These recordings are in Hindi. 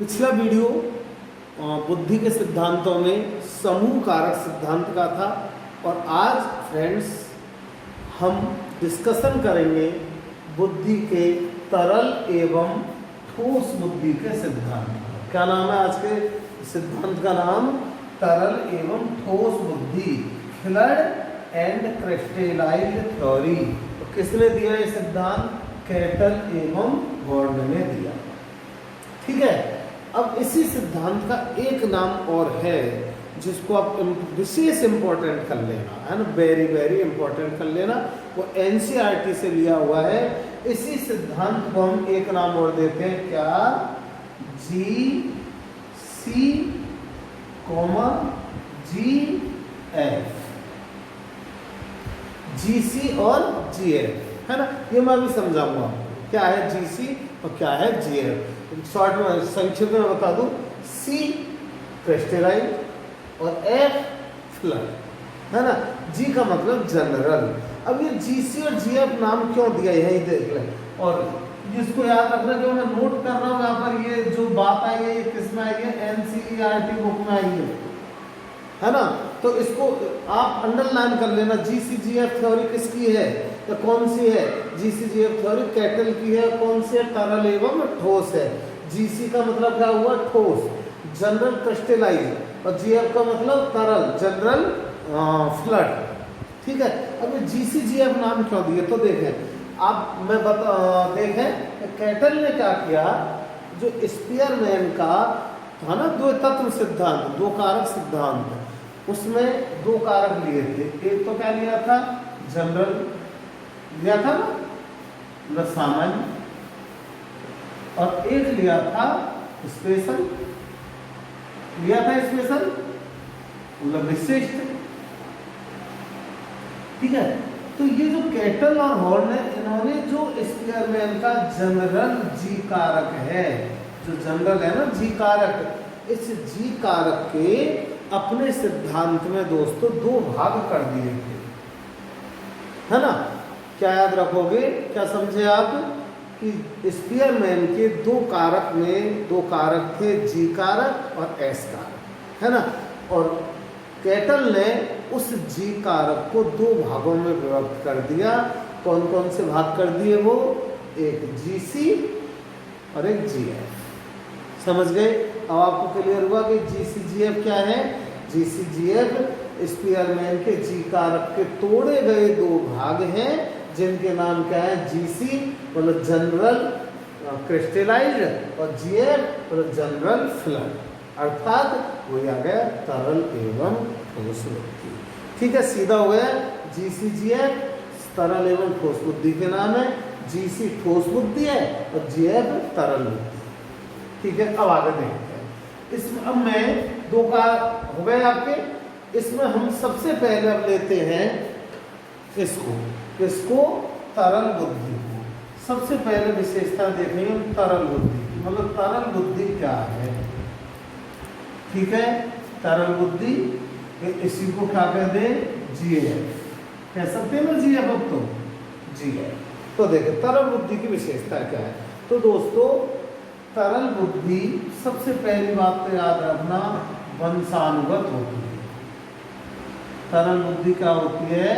पिछला वीडियो बुद्धि के सिद्धांतों में समूह कारक सिद्धांत का था और आज फ्रेंड्स हम डिस्कशन करेंगे बुद्धि के तरल एवं ठोस बुद्धि के सिद्धांत। क्या नाम है आज के सिद्धांत का नाम? तरल एवं ठोस बुद्धि, फ्लड एंड क्रिस्टलाइज्ड थ्योरी। तो किसने दिया ये सिद्धांत? कैटल एवं हॉर्न ने दिया। ठीक है, अब इसी सिद्धांत का एक नाम और है जिसको आप विशेष इंपॉर्टेंट कर लेना है ना, वेरी वेरी इंपॉर्टेंट कर लेना। वो एनसीईआरटी से लिया हुआ है। इसी सिद्धांत को हम एक नाम और देते हैं, क्या? जी सी कॉमा जी एफ, जी सी और जी एफ, है ना। ये मैं भी समझाऊंगा क्या है जी सी और क्या है जी एफ। शॉर्ट में संक्षिप्त में बता दूं, सी क्रिस्टलाइज और एफ फ्लड, है ना। जी का मतलब जनरल। अब ये जी सी और जी एफ नाम क्यों दिया यही देख लें। और जिसको याद रखना, जो मैं नोट कर रहा हूँ यहाँ पर, ये जो बात आई है ये किस में आई है? एनसीईआरटी बुक में आई है ना। तो इसको आप अंडरलाइन कर लेना। जी सी जी एफ थ्योरी किसकी है या कौन सी है? जी सी जी एफ थ्योरी कैटल की है। कौन सी है? तरल एवं ठोस है। जी सी का मतलब क्या हुआ? ठोस, जनरल क्रिस्टलाइज, और जी एफ का मतलब तरल, जनरल फ्लड। ठीक है, अब जी सी जी एफ नाम क्यों दिए तो देखें आप, मैं देखें कैटल ने क्या किया, जो स्पीयरमैन का था ना दो तत्व सिद्धांत, दो कारक सिद्धांत, उसमें दो कारक लिए थे। एक तो क्या लिया था? जनरल लिया था ना, मतलब सामान्य, और एक लिया था स्पेशल, लिया था स्पेशल मतलब विशिष्ट। ठीक है, तो ये जो कैटल और हॉर्न है, इन्होंने जो स्पीयरमैन का जनरल जी कारक है, जो जनरल है ना जी कारक, इस जी कारक के अपने सिद्धांत में दोस्तों दो भाग कर दिए थे, है ना। क्या याद रखोगे, क्या समझे आप कि स्पीयरमैन के दो कारक में दो कारक थे, जी कारक और एस कारक, है ना। और कैटल ने उस जी कारक को दो भागों में विभक्त कर दिया। कौन कौन से भाग कर दिए वो? एक जी सी और एक जी एफ। समझ गए? अब आपको क्लियर हुआ कि जी सी जी एफ क्या है? जी सी जी एफ स्पीयरमैन के जी कारक के तोड़े गए दो भाग हैं, जिनके नाम क्या है? जी सी मतलब जनरल क्रिस्टलाइज्ड और जी एफ मतलब जनरल फ्लड, अर्थात वो आ गया तरल एवं ठोस बुद्धि। ठीक है, सीधा हो गया। जी सी जी एफ तरल एवं ठोस बुद्धि के नाम है। जी सी ठोस बुद्धि है और जी एफ तरल बुद्धि। ठीक है, अब आगे देखते हैं। इसमें अब मैं दो का हो गए आपके। इसमें हम सबसे पहले अब लेते हैं इसको तरल बुद्धि को। सबसे पहले विशेषता देखेंगे हम तरल बुद्धि की, मतलब तरल बुद्धि क्या है। ठीक है, तरल बुद्धि, इसी को क्या कह दे? जी एफ कह सकते हैं ना, जी एफ। अब तो जी एफ। तो देखें तरल बुद्धि की विशेषता क्या है। तो दोस्तों तरल बुद्धि सबसे पहली बात तो याद रखना, वंशानुगत होती है। तरल बुद्धि क्या होती है?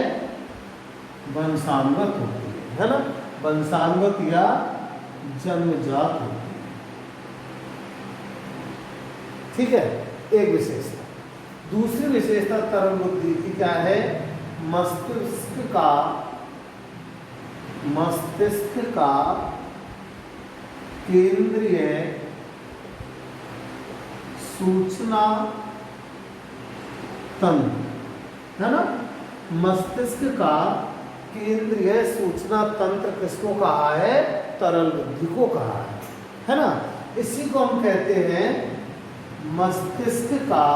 वंशानुगत होती है ना। वंशानुगत या जन्मजात होती है। ठीक है, एक विशेषता। दूसरी विशेषता तरल बुद्धि की क्या है? मस्तिष्क का केंद्रीय सूचना तंत्र, है ना। मस्तिष्क का केंद्रीय सूचना तंत्र किसको कहा है? तरल बुद्धि को कहा है ना। इसी को हम कहते हैं मस्तिष्क का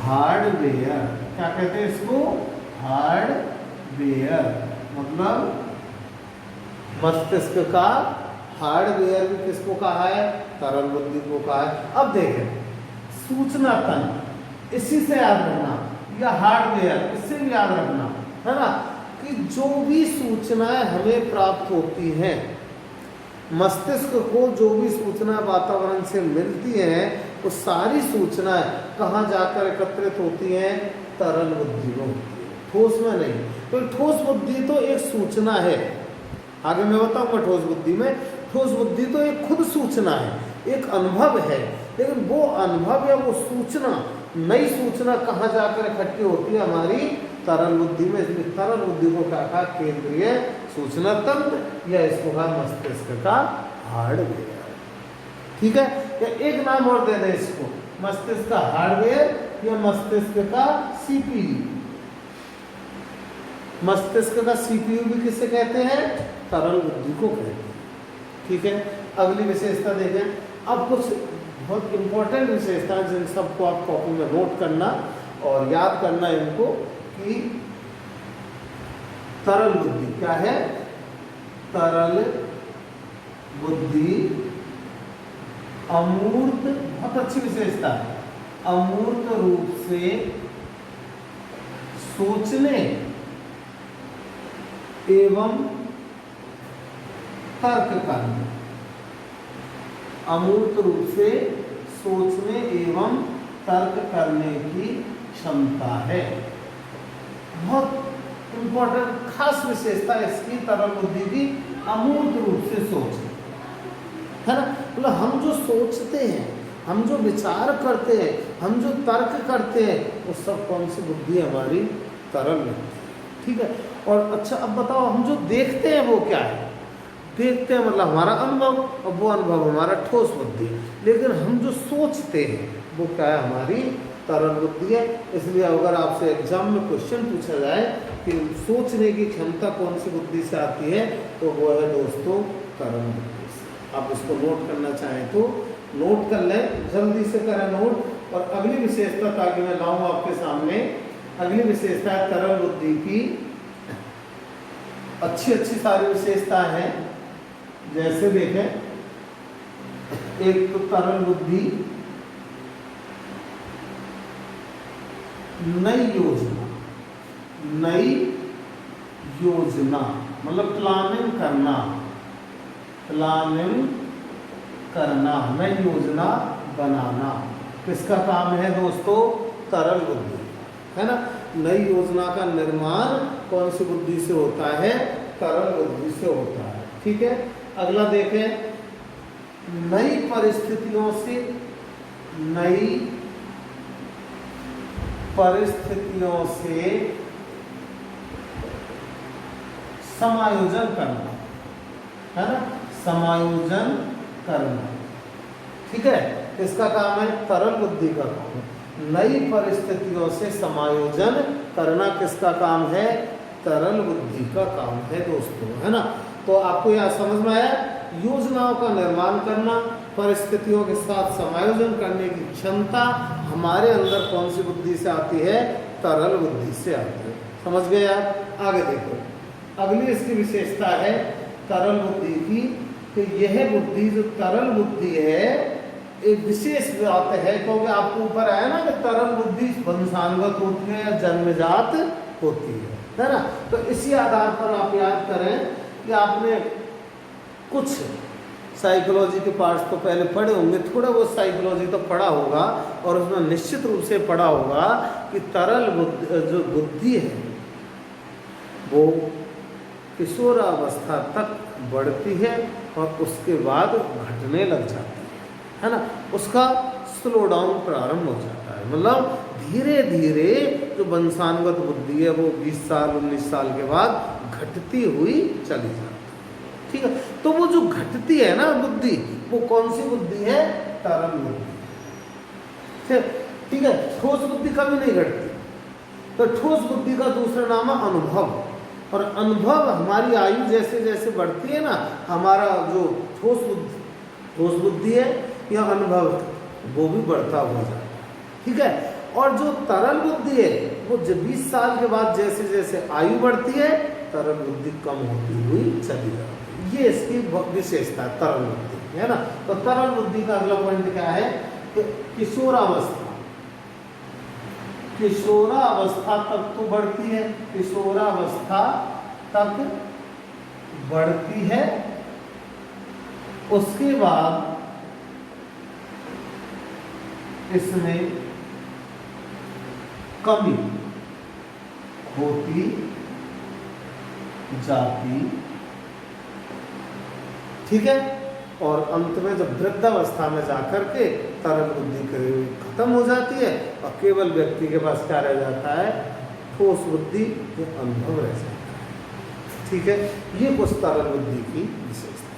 हार्डवेयर। क्या कहते हैं इसको? हार्डवेयर। मतलब मस्तिष्क का हार्डवेयर भी किसको कहा है? तरल बुद्धि को कहा है। अब देखें सूचना तंत्र, इसी से याद रखना, या हार्डवेयर, इससे भी याद रखना, है ना, कि जो भी सूचनाएं हमें प्राप्त होती हैं मस्तिष्क को जो भी सूचना वातावरण से मिलती है वो सारी सूचनाएं कहाँ जाकर एकत्रित होती हैं? तरल बुद्धि में होती है, ठोस में नहीं। तो ठोस बुद्धि तो एक सूचना है, आगे मैं बताऊंगा ठोस बुद्धि में। ठोस बुद्धि तो एक खुद सूचना है, एक अनुभव है, लेकिन वो अनुभव या वो सूचना, नई सूचना कहाँ जाकर इकट्ठी होती है? हमारी तरल बुद्धि में। इसलिए तरल बुद्धि को क्या कहा? केंद्रीय सूचना तंत्र, या इसको कहा मस्तिष्क का हार्डवेयर। ठीक है, या एक नाम और दे दें इसको, मस्तिष्क का हार्डवेयर या मस्तिष्क का सीपीयू। मस्तिष्क का सीपीयू भी किसे कहते हैं? तरल बुद्धि को कहते हैं। ठीक है, अगली विशेषता देखें। अब कुछ बहुत इंपॉर्टेंट विशेषता जिन सबको आप कॉपी में नोट करना और याद करना इनको, कि तरल बुद्धि क्या है? तरल बुद्धि अमूर्त, बहुत अच्छी विशेषता है, अमूर्त रूप से सोचने एवं तर्क करने, अमूर्त रूप से सोचने एवं तर्क करने की क्षमता है। बहुत इंपॉर्टेंट खास विशेषता इसकी, तरल बुद्धि की अमूर्त रूप से सोचना, है ना। मतलब हम जो सोचते हैं, हम जो विचार करते हैं, हम जो तर्क करते हैं, वो सब कौन सी बुद्धि है? हमारी तरल बुद्धि। ठीक है, और अच्छा अब बताओ, हम जो देखते हैं वो क्या है? देखते हैं मतलब हमारा अनुभव, और वो अनुभव हमारा ठोस बुद्धि। लेकिन हम जो सोचते हैं वो क्या है? हमारी तरल बुद्धि है। इसलिए अगर आपसे एग्जाम में क्वेश्चन पूछा जाए कि सोचने की क्षमता कौन सी बुद्धि से आती है, तो वो है दोस्तों तरल बुद्धि से। आप इसको नोट करना चाहें तो नोट कर लें, जल्दी से करें नोट। और अगली विशेषता ताकि मैं लाऊं आपके सामने, अगली विशेषता है तरल बुद्धि की अच्छी अच्छी सारी विशेषताएं हैं। जैसे देखें, एक तो तरल बुद्धि नई योजना, नई योजना मतलब प्लानिंग करना, प्लानिंग करना, नई योजना बनाना, किसका काम है दोस्तों? तरल बुद्धि, है ना। नई योजना का निर्माण कौन सी बुद्धि से होता है? तरल बुद्धि से होता है। ठीक है, अगला देखें, नई परिस्थितियों से, नई परिस्थितियों से समायोजन करना, है ना, समायोजन करना। ठीक है, इसका काम है, तरल बुद्धि का काम है। नई परिस्थितियों से समायोजन करना किसका काम है? तरल बुद्धि का काम है दोस्तों, है ना। तो आपको यह समझ में आया, योजनाओं का निर्माण करना, परिस्थितियों के साथ समायोजन करने की क्षमता हमारे अंदर कौन सी बुद्धि से आती है? तरल बुद्धि से आती है। समझ गए आप? आगे देखो, अगली इसकी विशेषता है तरल बुद्धि की, कि यह बुद्धि जो तरल बुद्धि है एक विशेष बात है, क्योंकि आपको ऊपर आया ना कि तरल बुद्धि वंशानुगत होती है या जन्मजात होती है ना। तो इसी आधार पर आप याद करें कि आपने कुछ साइकोलॉजी के पार्ट्स तो पहले पढ़े होंगे, थोड़ा बहुत साइकोलॉजी तो पढ़ा होगा, और उसमें निश्चित रूप से पढ़ा होगा कि तरल जो बुद्धि है वो किशोरावस्था तक बढ़ती है और उसके बाद घटने लग जाती है ना। उसका स्लो डाउन प्रारंभ हो जाता है, मतलब धीरे धीरे जो वंशानुगत बुद्धि है वो 20 साल 19 साल के बाद घटती हुई चली जाती है। ठीक है, तो वो जो घटती है ना बुद्धि, वो कौन सी बुद्धि है? तरल बुद्धि। ठीक है, ठोस बुद्धि कभी नहीं घटती। तो ठोस बुद्धि का दूसरा नाम है अनुभव, और अनुभव हमारी आयु जैसे जैसे बढ़ती है ना, हमारा जो ठोस बुद्धि है या अनुभव वो भी बढ़ता हुआ जाता है। ठीक है, और जो तरल बुद्धि है वो 20 साल के बाद जैसे जैसे आयु बढ़ती है, तरल बुद्धि कम होती हुई चली जाती है। ये इसकी विशेषता है तरल बुद्धि, है ना। तो तरल बुद्धि का अगला पॉइंट क्या है? किशोरावस्था, किशोरावस्था तक तो बढ़ती है, किशोरावस्था तक बढ़ती है, उसके बाद इसमें कमी होती जाती, ठीक है। और अंत में जब वृद्धावस्था में जाकर के तरल बुद्धि खत्म हो जाती है और केवल व्यक्ति के पास क्या रह जाता है, ठोस बुद्धि, ये अनुभव रह जाता है, ठीक है। ये कुछ तरल बुद्धि की विशेषता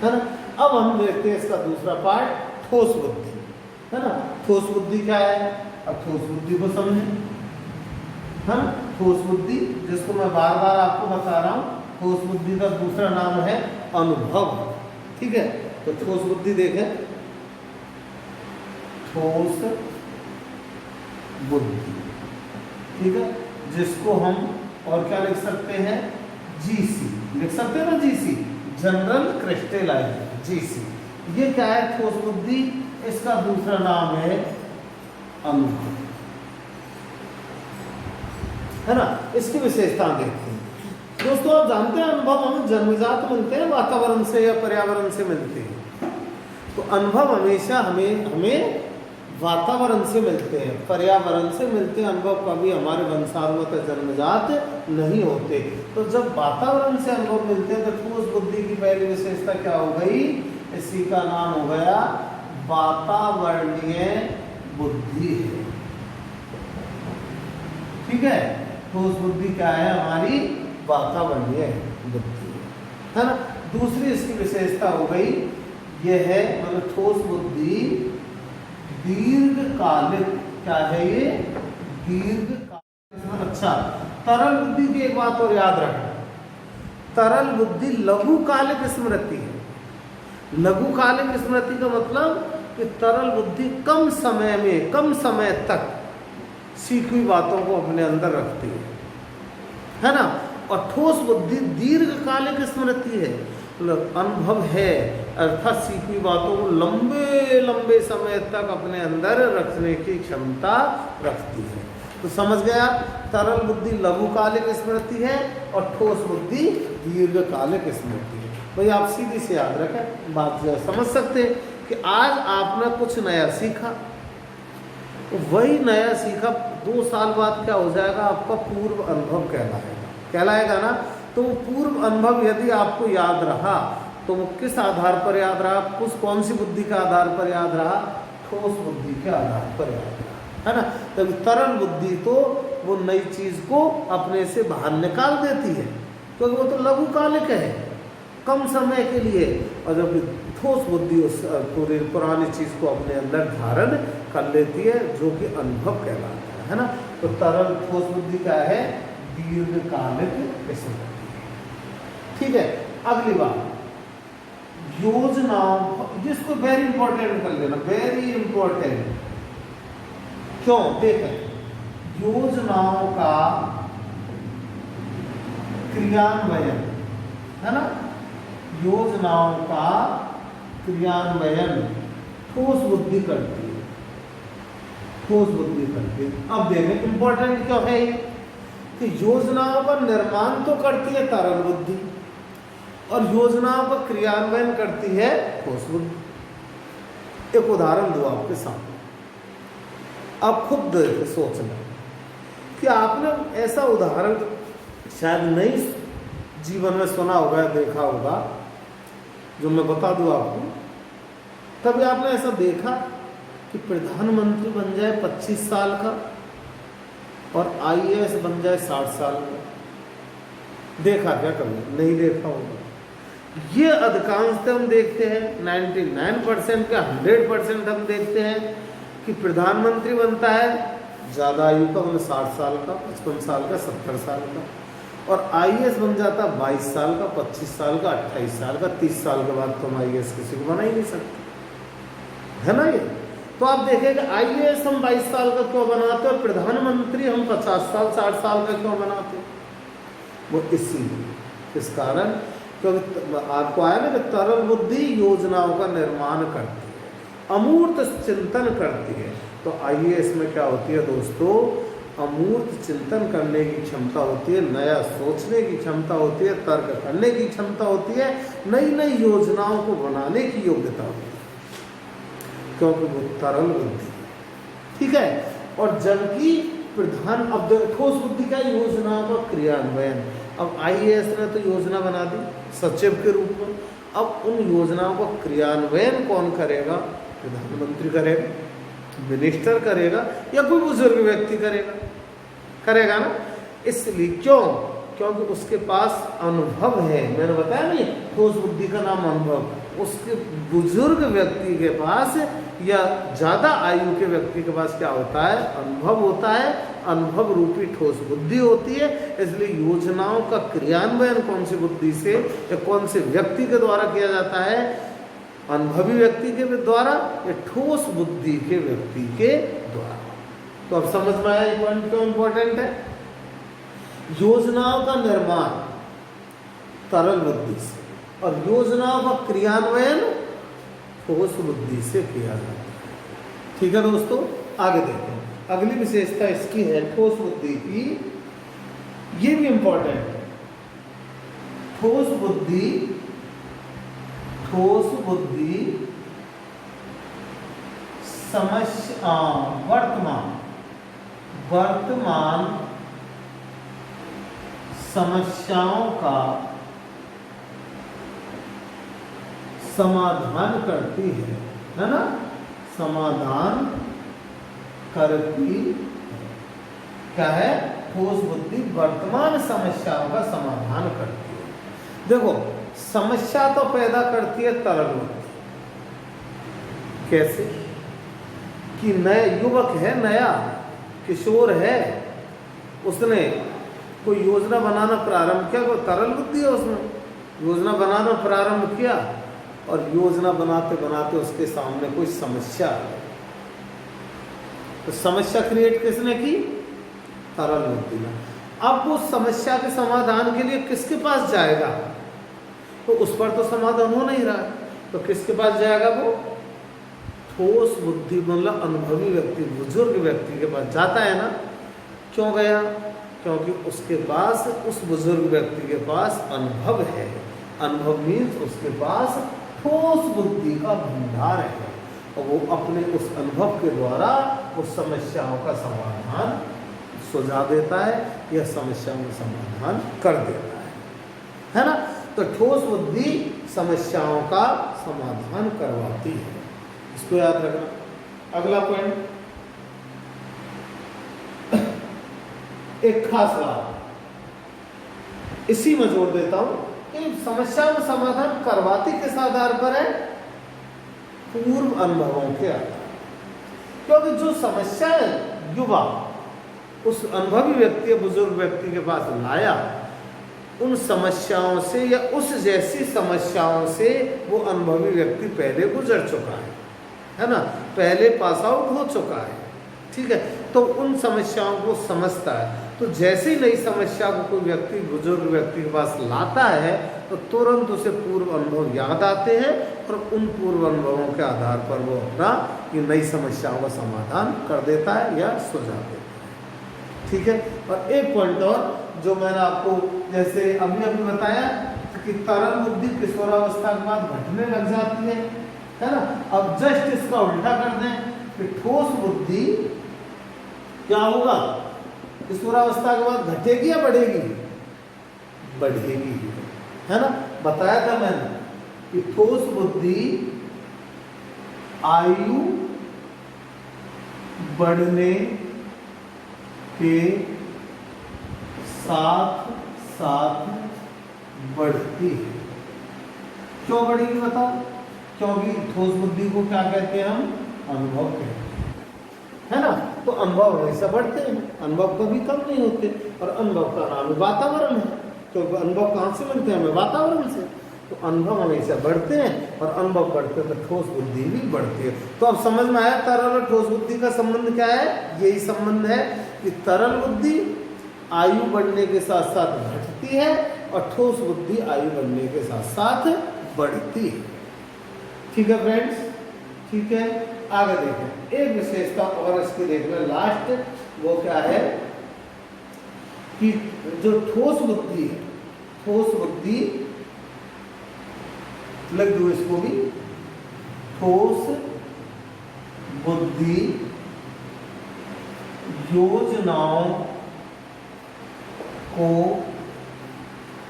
है ना। अब हम देखते हैं इसका दूसरा पार्ट, ठोस बुद्धि, है ना। ठोस बुद्धि क्या है, अब ठोस बुद्धि को समझें, है ना। ठोस बुद्धि जिसको मैं बार बार आपको बता रहा हूँ, ठोस बुद्धि का दूसरा नाम है अनुभव, ठीक है। तो ठोस बुद्धि देखें, ठोस बुद्धि, ठीक है, जिसको हम और क्या लिख सकते हैं, जीसी लिख सकते हैं ना, जीसी, जनरल क्रिस्टलाइजेशन, जीसी। ये क्या है, ठोस बुद्धि, इसका दूसरा नाम है अनुभव, है ना। इसकी विशेषता देखते हैं दोस्तों। आप जानते हैं अनुभव हमें जन्मजात मिलते हैं, वातावरण से या पर्यावरण से मिलते हैं। तो अनुभव हमेशा हमें वातावरण से मिलते हैं, पर्यावरण से मिलते हैं। अनुभव कभी हमारे वंशानुगत जन्मजात नहीं होते। तो जब वातावरण से अनुभव मिलते हैं तो ठोस बुद्धि की पहली विशेषता क्या हो गई, इसी का नाम हो गया वातावरणीय बुद्धि है, ठीक है। ठोस बुद्धि क्या है, हमारी वातावरणीय बुद्धि है ना। दूसरी इसकी विशेषता हो गई, यह है मतलब ठोस बुद्धि दीर्घकालिक, क्या है ये, दीर्घकालिक। अच्छा, तरल बुद्धि की एक बात और याद रखना, तरल बुद्धि लघुकालिक स्मृति है। लघुकालिक स्मृति का मतलब कि तरल बुद्धि कम समय में, कम समय तक सीखी हुई बातों को अपने अंदर रखती है ना। और ठोस बुद्धि दीर्घकालिक स्मृति है, मतलब अनुभव है, अर्थात सीखी हुई बातों को लंबे लंबे समय तक अपने अंदर रखने की क्षमता रखती है। तो समझ गया, तरल बुद्धि लघुकालिक स्मृति है और ठोस बुद्धि दीर्घकालिक स्मृति है। भाई आप सीधी से याद रखें, बात समझ सकते हैं कि आज आपने कुछ नया सीखा, वही नया सीखा 2 साल बाद क्या हो जाएगा, आपका पूर्व अनुभव कहलाएगा ना। तो वो पूर्व अनुभव यदि आपको याद रहा तो वो किस आधार पर याद रहा, कौन सी बुद्धि के आधार पर याद रहा, ठोस बुद्धि के आधार पर याद रहा, है ना। तभी तरल बुद्धि तो वो नई चीज को अपने से बाहर निकाल देती है, क्योंकि वो तो लघुकालिक है, कम समय के लिए। और जब ठोस बुद्धि उस पूरी पुरानी चीज को अपने अंदर धारण कर लेती है, जो कि अनुभव कहलाता है ना। तो तरल ठोस बुद्धि क्या है, दीर्घकालिक स्मृति, ठीक है। अगली बात, योजनाओं, जिसको वेरी इंपॉर्टेंट कर लेना, वेरी इंपॉर्टेंट। क्यों, देखें, योजनाओं का क्रियान्वयन, है ना, योजनाओं का क्रियान्वयन ठोस बुद्धि करती है, ठोस बुद्धि करती है। अब देखें इंपॉर्टेंट क्यों है ये, कि योजनाओं का निर्माण तो करती है तरल बुद्धि और योजनाओं का क्रियान्वयन करती है ठोस बुद्धि। एक उदाहरण दो आपके सामने, आप खुद सोचना कि आपने ऐसा उदाहरण शायद नहीं जीवन में सुना होगा, देखा होगा, जो मैं बता दूं आपको। कभी आपने ऐसा देखा कि प्रधानमंत्री बन जाए 25 साल का और IAS बन जाए 60 साल का? देखा क्या कभी? नहीं देखा होगा। ये अधिकांशतः हम देखते हैं, 99% का 100% हम देखते हैं कि प्रधानमंत्री बनता है ज़्यादा आयु का, मतलब 60 साल का, 55 साल का, 70 साल का, और IAS बन जाता 22 साल का, 25 साल का, 28 साल का। 30 साल के बाद तुम IAS किसी को बना ही नहीं सकते, है ना। ये तो आप देखेंगे IAS हम 22 साल का क्यों बनाते और प्रधानमंत्री हम 50 साल 60 साल का क्यों बनाते, वो इसीलिए, इस कारण, क्योंकि आपको आया ना कि तरल बुद्धि योजनाओं का निर्माण करती है, अमूर्त चिंतन करती है। तो IAS में क्या होती है दोस्तों, अमूर्त चिंतन करने की क्षमता होती है, नया सोचने की क्षमता होती है, तर्क करने की क्षमता होती है, नई नई योजनाओं को बनाने की योग्यता होती है, क्योंकि वो तरल बुद्धि है। ठीक है। और जबकि प्रधान, अब ठोस बुद्धि का योजनाओं का क्रियान्वयन, अब IAS ने तो योजना बना दी सचिव के रूप में, अब उन योजनाओं का क्रियान्वयन कौन करेगा? प्रधानमंत्री करेगा, मिनिस्टर करेगा, या कोई बुजुर्ग व्यक्ति करेगा ना। इसलिए क्यों? क्योंकि उसके पास अनुभव है। मैंने बताया नहीं, ठोस बुद्धि का नाम अनुभव। उसके बुजुर्ग व्यक्ति के पास या ज्यादा आयु के व्यक्ति के पास क्या होता है? अनुभव होता है। अनुभव रूपी ठोस बुद्धि होती है। इसलिए योजनाओं का क्रियान्वयन कौन सी बुद्धि से या कौन से व्यक्ति के द्वारा किया जाता है? अनुभवी व्यक्ति के द्वारा या ठोस बुद्धि के व्यक्ति के द्वारा। तो अब समझ में आया ये पॉइंट क्यों इंपॉर्टेंट है? योजनाओं का निर्माण तरल बुद्धि से और योजनाओं का क्रियान्वयन ठोस बुद्धि से किया जाता है। ठीक है दोस्तों, आगे देखते हैं। अगली विशेषता इसकी है ठोस बुद्धि की, ये भी इंपॉर्टेंट है। ठोस बुद्धि समस्या वर्तमान समस्याओं का समाधान करती है ना? समाधान करती क्या है? ठोस बुद्धि वर्तमान समस्याओं का समाधान करती है। देखो, समस्या तो पैदा करती है तरल बुद्धि। कैसे? कि नया युवक है, नया किशोर है, उसने कोई योजना बनाना प्रारंभ किया, कोई तरल बुद्धि है, उसने योजना बनाना प्रारंभ किया और योजना बनाते बनाते उसके सामने कोई समस्या है। तो समस्या क्रिएट किसने की? तरल बुद्धि ने। अब वो समस्या के समाधान के लिए किसके पास जाएगा? तो उस पर तो समाधान हो नहीं रहा, तो किसके पास जाएगा? वो ठोस बुद्धि मतलब अनुभवी व्यक्ति, बुजुर्ग व्यक्ति के पास जाता है ना। क्यों गया? क्योंकि उसके पास, उस बुजुर्ग व्यक्ति के पास अनुभव है। अनुभव मीन्स उसके पास ठोस बुद्धि का भंडार है और वो अपने उस अनुभव के द्वारा उस समस्याओं का समाधान सुझा देता है या समस्याओं का समाधान कर देता है ना। तो ठोस बुद्धि समस्याओं का समाधान करवाती है, इसको याद रखना। अगला पॉइंट, एक खास बात इसी में जोड़ देता हूं कि समस्या का समाधान करवाती किस आधार पर है? पूर्व अनुभवों के आधार। क्योंकि जो समस्या युवा उस अनुभवी व्यक्ति, बुजुर्ग व्यक्ति के पास लाया, उन समस्याओं से या उस जैसी समस्याओं से वो अनुभवी व्यक्ति पहले गुजर चुका है ना, पहले पास आउट हो चुका है। ठीक है, तो उन समस्याओं को समझता है। तो जैसे ही नई समस्या को कोई व्यक्ति, बुजुर्ग व्यक्ति के पास लाता है, तो तुरंत उसे पूर्व अनुभव याद आते हैं और उन पूर्व अनुभवों के आधार पर वो अपना ये नई समस्याओं का समाधान कर देता है या सुझा देता है। ठीक है। और एक पॉइंट और जो मैंने आपको जैसे अभी बताया कि तरल बुद्धि किशोरावस्था के बाद घटने लग जाती है ना। अब जस्ट इसका उल्टा कर दें कि ठोस बुद्धि क्या होगा? किशोरावस्था के बाद घटेगी या बढ़ेगी? बढ़ेगी, है ना। बताया था मैंने कि ठोस बुद्धि आयु बढ़ने के साथ साथ बढ़ती है। क्यों बढ़ेगी बताओ? क्योंकि ठोस बुद्धि को क्या कहते हैं हम? अनुभव कहते हैं, है ना। तो अनुभव हमेशा बढ़ते हैं, अनुभव कभी कम नहीं होते। और अनुभव का नाम वातावरण है, तो अनुभव कहाँ से मिलते हैं हमें? वातावरण से। तो अनुभव हमेशा बढ़ते हैं और अनुभव बढ़ते हैं तो ठोस बुद्धि भी बढ़ती है। तो अब समझ में आया तरल और ठोस बुद्धि का संबंध क्या है? यही संबंध है कि तरल बुद्धि आयु बढ़ने के साथ साथ घटती है और ठोस बुद्धि आयु बढ़ने के साथ साथ बढ़ती है। ठीक है फ्रेंड्स, ठीक है। आगे देखें, एक विशेषता और इसकी देख लें लास्ट, वो क्या है? कि जो ठोस बुद्धि है, ठोस बुद्धि लग दो इसको भी, ठोस बुद्धि योजनाओं को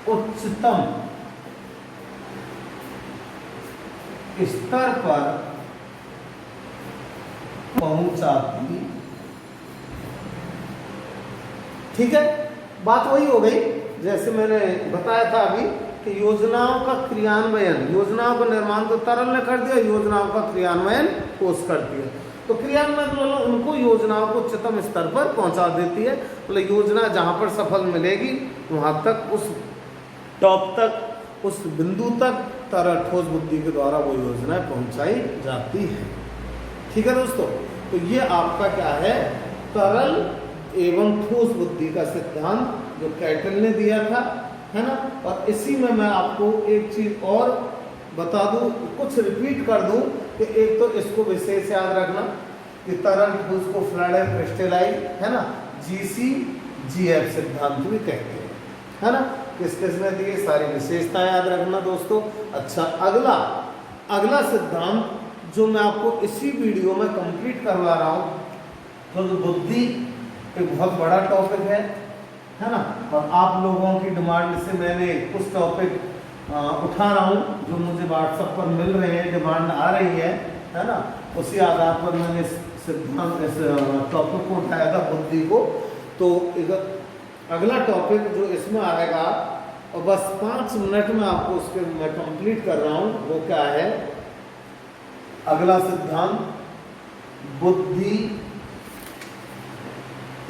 उच्चतम स्तर पर पहुंचाती। ठीक है, बात वही हो गई जैसे मैंने बताया था अभी कि योजनाओं का क्रियान्वयन, योजनाओं का निर्माण तो तरल ने कर दिया, योजनाओं का क्रियान्वयन ठोस कर दिया। तो क्रियान्वयन मतलब उनको योजनाओं को उच्चतम स्तर पर पहुंचा देती है। मतलब योजना जहां पर सफल मिलेगी वहां तक, उस टॉप तक, उस बिंदु तक तरल ठोस बुद्धि के द्वारा वो योजनाएं पहुंचाई जाती है। ठीक है दोस्तों, तो ये आपका क्या है, तरल एवं ठोस बुद्धि का सिद्धांत जो कैटल ने दिया था, है ना। और इसी में मैं आपको एक चीज और बता दूं, कुछ रिपीट कर दूं कि एक तो इसको विशेष याद रखना कि तरल ठोस को फ्लड एंड क्रिस्टलाइज, है ना, GC-GF सिद्धांत भी कहते हैं, है ना। किस किसने दिए, सारी विशेषता याद रखना दोस्तों। अच्छा, अगला सिद्धांत जो मैं आपको इसी वीडियो में कंप्लीट करवा रहा हूँ, तो बुद्धि एक बहुत बड़ा टॉपिक है ना। और आप लोगों की डिमांड से मैंने कुछ टॉपिक उठा रहा हूँ जो मुझे व्हाट्सएप पर मिल रहे हैं, डिमांड आ रही है ना। उसी आधार पर मैंने सिद्धांत इस टॉपिक को उठाया था, बुद्धि को। तो अगला टॉपिक जो इसमें आएगा, और बस 5 मिनट में आपको उसके मैं कंप्लीट कर रहा हूँ, वो क्या है, अगला सिद्धांत बुद्धि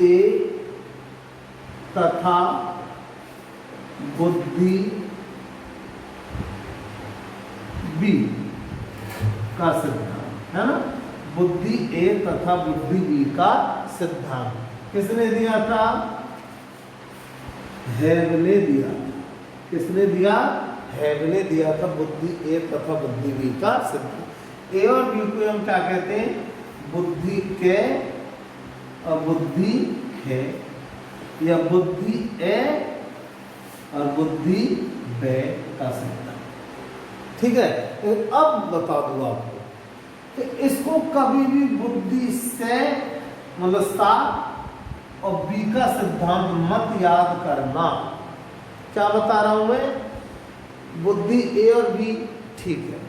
ए तथा बुद्धि बी का सिद्धांत, है ना। बुद्धि ए तथा बुद्धि बी का सिद्धांत किसने दिया था, हैब ने दिया। किसने दिया, हैब ने दिया था बुद्धि ए तथा बुद्धि बी का सिद्धांत। ए और बी को हम क्या कहते हैं, बुद्धि के और बुद्धि है, या बुद्धि ए और बुद्धि बे का सिद्धांत। ठीक है, अब बता दूं आपको कि इसको कभी भी बुद्धि से मतलब सा और बी का सिद्धांत मत याद करना। क्या बता रहा हूं मैं, बुद्धि ए और बी ठीक है,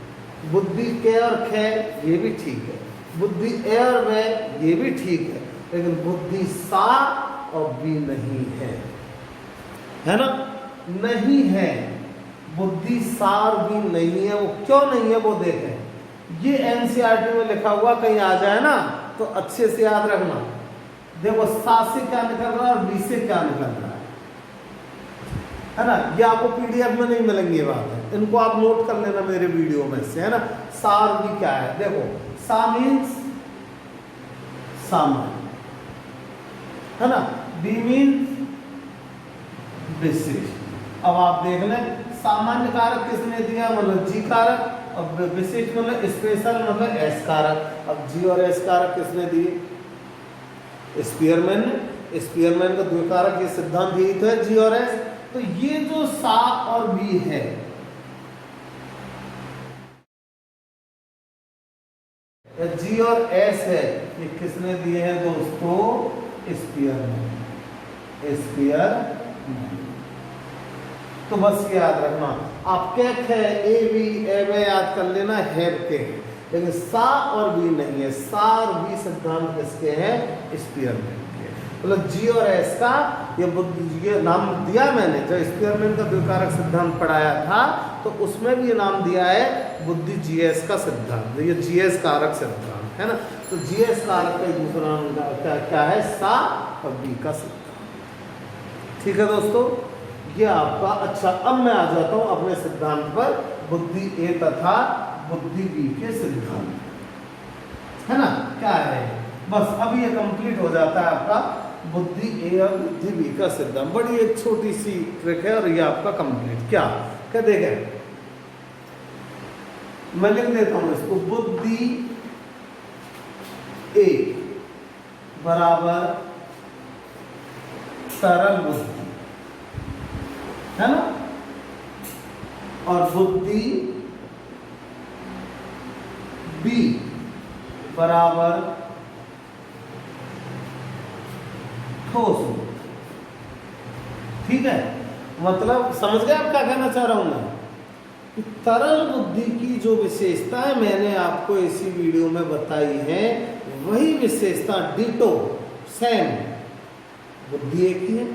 बुद्धि के और खे ये भी ठीक है, बुद्धि ए और वे ये भी ठीक है, लेकिन बुद्धि सा और बी नहीं है ना, नहीं है। बुद्धि सा और बी नहीं है, वो क्यों नहीं है वो देखें। ये एनसीईआरटी में लिखा हुआ कहीं आ जाए ना तो अच्छे से याद रखना। देखो सा से क्या निकल रहा है और बी से क्या निकल रहा है ना। ये आपको पीडीएफ में नहीं मिलेंगी ये बात है, इनको आप नोट कर लेना मेरे वीडियो में से, है ना। सा और बी क्या है, देखो सा मीन्स सामान्य, है ना, बी मीन्स विशेष। अब आप देख लें सामान्य कारक किसने दिया, मतलब जी कारक, और विशेष मतलब स्पेशल मतलब एस कारक। अब जी और एस कारक किसने दिए, स्पीयरमैन ने। स्पीयरमैन का द्विकारक ये सिद्धांत यही तो है, जी और एस। तो ये जो सा और बी है, जी और एस है, ये किसने दिए हैं दोस्तों, स्पीयरमैन। स्पीयरमैन। तो बस याद रखना, आप क्या है ए बी ए में याद कर लेना, हैव के हैं, लेकिन सा और बी नहीं है। सा और बी सिद्धांत किसके हैं, स्पीयरमैन के। मतलब जी और एस का ये नाम दिया मैंने, जब स्पीयरमैन का द्विकारक सिद्धांत पढ़ाया था तो उसमें भी ये नाम दिया है बुद्धि जीएस का सिद्धांत, ये जीएस कारक सिद्धांत है ना। तो जीएस कारक का दूसरा नाम क्या है, सा और बी का सिद्धांत। ठीक है दोस्तों, ये आपका। अच्छा, अब मैं आ जाता हूं अपने सिद्धांत पर, बुद्धि ए तथा बुद्धि बी के सिद्धांत, है ना। क्या है, बस अब ये कंप्लीट हो जाता है आपका बुद्धि ए और बुद्धि बी का सिद्धांत। बड़ी एक छोटी सी ट्रिक है और ये आपका कंप्लीट। क्या क्या देखें, मैं लिख देता हूं इसको, बुद्धि ए बराबर तरल बुद्धि, है ना, और बुद्धि बी बराबर ठोस बुद्धि। ठीक है, मतलब समझ गए आप क्या कहना चाह रहा हूं मैं, कि तरल बुद्धि की जो विशेषताएं मैंने आपको इसी वीडियो में बताई है, वही विशेषता डिटो सेम बुद्धि एक ही है,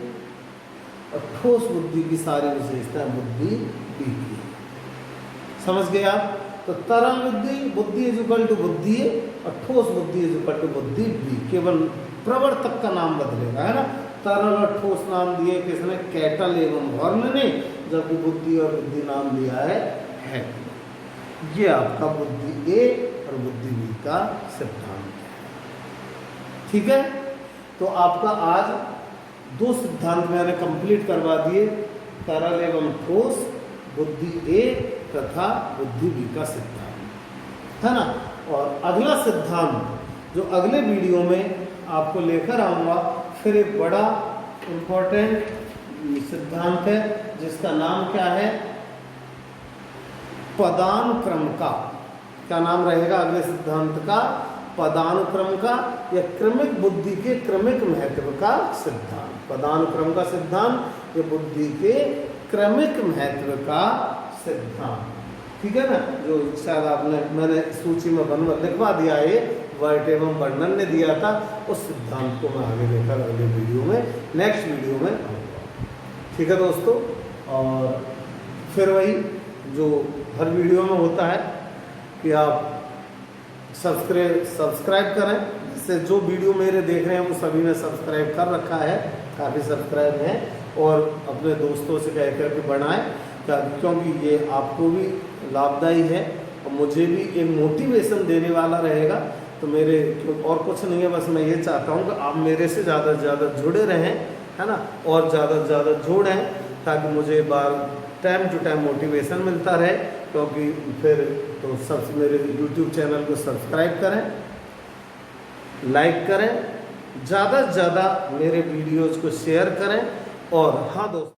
और ठोस बुद्धि की सारी विशेषताएं बुद्धि बी की है। समझ गए आप? तो तरल बुद्धि इज इक्वल टू बुद्धि ए, और ठोस बुद्धि इज इक्वल टू बुद्धि बी। केवल प्रवर्तक का नाम बदलेगा, है ना। तरल और ठोस नाम दिए किसने? कैटल एवं हॉर्न ने, जबकि बुद्धि और बुद्धि नाम दिया है हैक। ये आपका बुद्धि ए और बुद्धि बी का सिद्धांत है। ठीक है, तो आपका आज 2 सिद्धांत मैंने कंप्लीट करवा दिए, तरल एवं ठोस, बुद्धि ए तथा बुद्धि बी का सिद्धांत, है ना। और अगला सिद्धांत जो अगले वीडियो में आपको लेकर आऊंगा, फिर एक बड़ा इंपॉर्टेंट सिद्धांत है जिसका नाम क्या है? पदानुक्रम का। क्या नाम रहेगा अगले सिद्धांत का? पदानुक्रम का, या क्रमिक बुद्धि के क्रमिक महत्व का सिद्धांत। पदानुक्रम का सिद्धांत या बुद्धि के क्रमिक महत्व का सिद्धांत। ठीक है ना, जो शायद मैंने सूची में बनवा लिखवा दिया है, वर्ट एवं वर्णन ने दिया था, उस सिद्धांत को मैं आगे लेकर अगले वीडियो में, नेक्स्ट वीडियो में आऊँगा। ठीक है दोस्तों, और फिर वही जो हर वीडियो में होता है कि आप सब्सक्राइब करें, जिससे जो वीडियो मेरे देख रहे हैं वो सभी ने सब्सक्राइब कर रखा है, काफ़ी सब्सक्राइब हैं, और अपने दोस्तों से कह कर के बढ़ाएं, क्योंकि ये आपको भी लाभदायी है और मुझे भी एक मोटिवेशन देने वाला रहेगा। तो मेरे और कुछ नहीं है, बस मैं ये चाहता हूँ कि आप मेरे से ज़्यादा से ज़्यादा जुड़े रहें, है ना, और ज़्यादा से ज़्यादा जोड़ें, ताकि मुझे टाइम टू टाइम मोटिवेशन मिलता रहे। क्योंकि फिर तो सबसे मेरे YouTube चैनल को सब्सक्राइब करें, लाइक करें, ज़्यादा से ज़्यादा मेरे वीडियोज़ को शेयर करें। और हाँ दोस्तों,